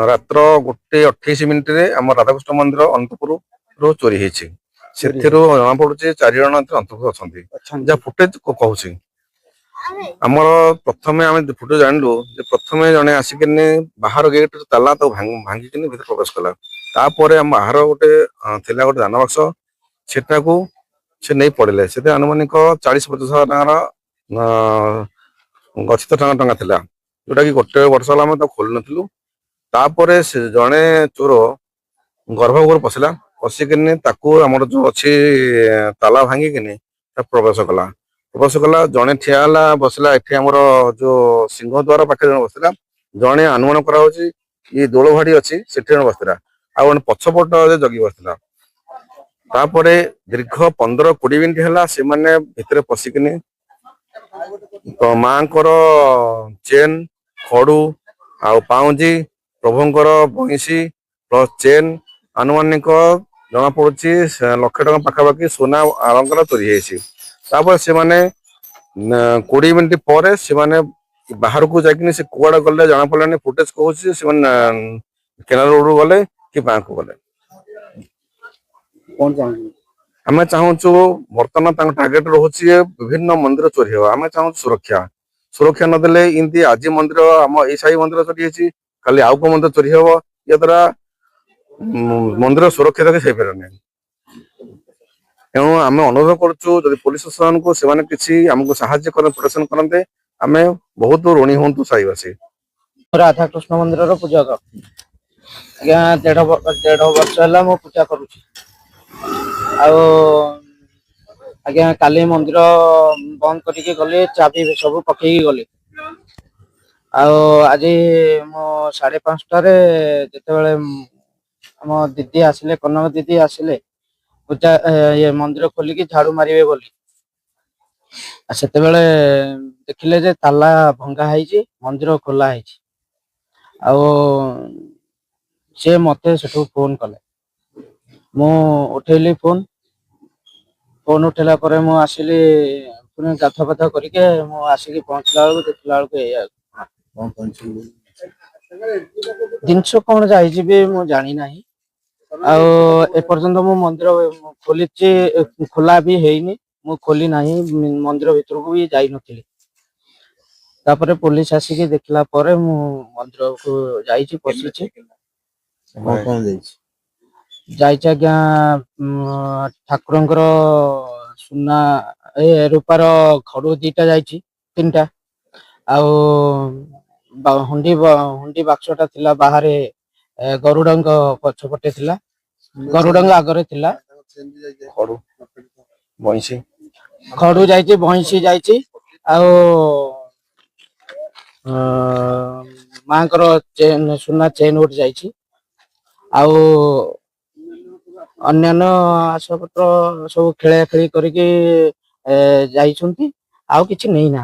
ରାତ୍ର 1:28 आम राधाकृष्ण मंदिर अनंतपुर चोरी होती से जना पड़ुଛି 4 जण अंतर्भुक्त अच्छा जहाँ फुटेज कहूँ आमर प्रथम आम फुटेज जानलु प्रथम जड़े आसिक बाहर गेट ताला तो भांगिक भर प्रवेश कला बाहर गोटे थिला गोटे दान बक्स सेटा को से नहीं पड़े से आनुमानिक 40-50 हजार गच्छित टंका थिला जोटा कि गोटे वर्ष आम खोल नु तापर से जड़े चोर गर्भगृह पशिला पशिकी आमर जो अच्छी ताला भांगिकी प्रवेश कला जड़े ठिया बसला एम जो सिंह द्वार पाखे जन बसला जड़े अनुमान कर दोल भाड़ी अच्छी से बसला आ पछपट जगी बसला तापर दीर्घ 15-20 मिनिट है से भितर पशिकी माँ चेन खड़ू आ पाउजी प्रभुंर बंशी प्लस चेन आनुमानिक जना पड़ी 1,00,000 टका पाखापाखि सोना अलंकार चोरी होपर से 20 मिनिट पर से बाहर को जाकि से कुआड़े गले जना पड़ानी फुटेज कहूँ से केनाल रोड गले कि बाँ को गले आम चाहूँ बर्तमान टार्गेट रोचे विभिन्न मंदिर चोरी हो आम चाहूँ सुरक्षा नदेले इमती आज मंदिर आम ये मंदिर चोरी होती खाली आउ को मंदिर चोरी हम या द्वारा मंदिर सुरक्षा से पारे तेणु आम अनुरोध करुचु पुलिस प्रशासन को आमको साहाय्य प्रोटेक्शन करते आम बहुत ऋणी हूँ साईवासी राधाकृष्ण मंदिर पूजक आज्ञा 1.5 वर्ष है मु पूजा करुच्ची आज्ञा काली मंदिर बंद करके गले चाबी सब पकई गले आज मो 5:30 जिते आम दीदी आसिले कनक दीदी आसिले पूजा ये मंदिर खोलिकी झाड़ू मारे बोली से देखिले जे ताला भंगा है मंदिर खोला है सी मत से फोन कले मु उठेली फोन उठेला पर मु आसिली पुणी गाथ पाथ करके मु आसिकी पहुंचला बेलू देखला बेलू जिनस कौन जाइए मु जानी ना एपर्यंत मु मंदिर खोली खोला भी हैनी मु खोली ना मंदिर भीतर को भी जाई नथिली तापर पुलिस आसिकी देखला पर मु मंदिर को जाइछि पसिछि जाइछि आज्ञा ठाकुरंकर सुना रूपार खड़ू 2टा जाइछि 3टा हुंडी बाक्सटा थिला बाहर गरुडंग पछपटे थिला गरुडंग आगरे थिला खड़ू जाइछि भैंसी जाइछि मांकर चेन सुना चेन उठ जाइछि अन्यान्य आसपत्र सब खेला खेली करके जाइछंती आउ किछि नहीं ना।